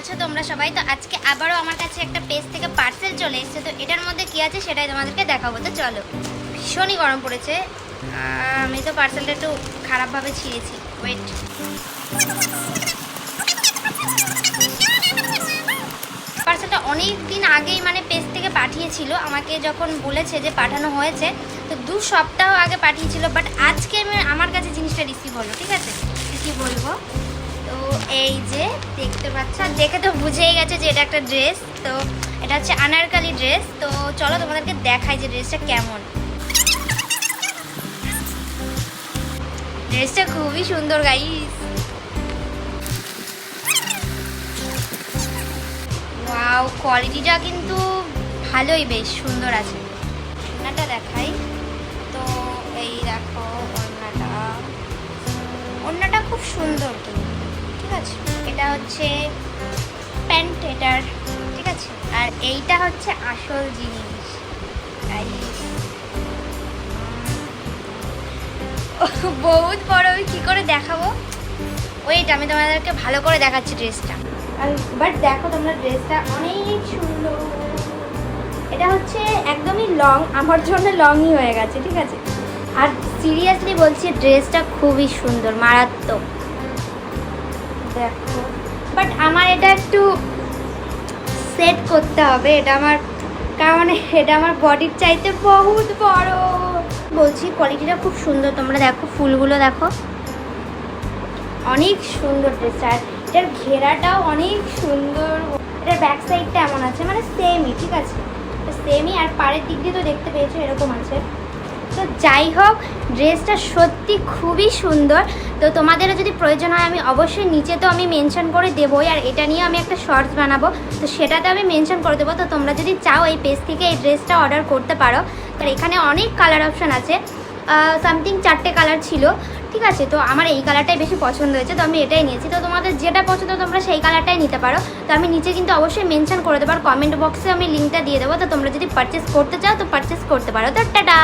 আছো তোমরা সবাই? তো আজকে আবারও আমার কাছে একটা পেজ থেকে পার্সেল চলে এসেছে। তো এটার মধ্যে কি আছে সেটাই তোমাদেরকে দেখাবো। তো চলো, ভীষণই গরম পড়েছে। আমি তো পার্সেলটা একটু খারাপভাবে ছিঁড়েছি। ওয়েট, পার্সেলটা অনেক দিন আগেই মানে পেজ থেকে পাঠিয়েছিল আমাকে, যখন বলেছে যে পাঠানো হয়েছে তো 2 সপ্তাহ আগে পাঠিয়েছিল। বাট আজকে আমার কাছে জিনিসটা রিসিভ হলো। ঠিক আছে, কি বলবো, তো এই যে দেখতে পাচ্ছ, দেখে তো বুঝেই গেছে যে এটা একটা ড্রেস। তো এটা হচ্ছে আনারকালি ড্রেস। তো চলো তোমাদেরকে দেখাই যে ড্রেসটা কেমন। ড্রেসটা খুবই সুন্দর গাইস। ওয়াও, কোয়ালিটিটা কিন্তু ভালোই, বেশ সুন্দর আছে। ওড়নাটা দেখাই। তো এই দেখো ওড়নাটা, ওড়নাটা খুব সুন্দর। তো ঠিক আছে, এটা হচ্ছে প্যান্ট এটার। ঠিক আছে, আর এইটা হচ্ছে আসল জিনিস। বহুত বড়, আমি কী করে দেখাবো। ওয়েট, আমি তোমাদেরকে ভালো করে দেখাচ্ছি ড্রেসটা। আর বাট দেখো তোমরা, ড্রেসটা অনেক সুন্দর। এটা হচ্ছে একদমই লং, আমার জন্য লংই হয়ে গেছে। ঠিক আছে, আর সিরিয়াসলি বলছি ড্রেসটা খুবই সুন্দর, মারাত্মক। দেখো, বাট আমার এটা একটু সেট করতে হবে। এটা আমার, কারণ এটা আমার বডির চাইতে বহুত বড়। বলছি কোয়ালিটিটা খুব সুন্দর। তোমরা দেখো, ফুলগুলো দেখো, অনেক সুন্দর ড্রেসটা। আর এটার ঘেরাটাও অনেক সুন্দর। এটার ব্যাক সাইডটা এমন আছে, মানে সেমই। ঠিক আছে, সেমই। আর পাড়ের দিক দিয়ে তো দেখতে পেয়েছো এরকম আছে। তো যাই হোক, ড্রেসটা সত্যি খুবই সুন্দর। তো তোমাদেরও যদি প্রয়োজন হয় আমি অবশ্যই নিচে তো আমি মেনশন করে দেবোই। আর এটা নিয়ে আমি একটা শর্টস বানাবো, তো সেটাতে আমি মেনশন করে দেবো। তো তোমরা যদি চাও এই পেজ থেকে এই ড্রেসটা অর্ডার করতে পারো। তো এখানে অনেক কালার অপশান আছে, সামথিং 4টে কালার ছিল। ঠিক আছে, তো আমার এই কালারটাই বেশি পছন্দ হয়েছে, তো আমি এটাই নিয়েছি। তো তোমাদের যেটা পছন্দ তোমরা সেই কালারটাই নিতে পারো। তো আমি নিচে কিন্তু অবশ্যই মেনশন করে দেবো, আর কমেন্ট বক্সে আমি লিঙ্কটা দিয়ে দেবো। তো তোমরা যদি পারচেস করতে চাও তো পারচেস করতে পারো। তো টাটা।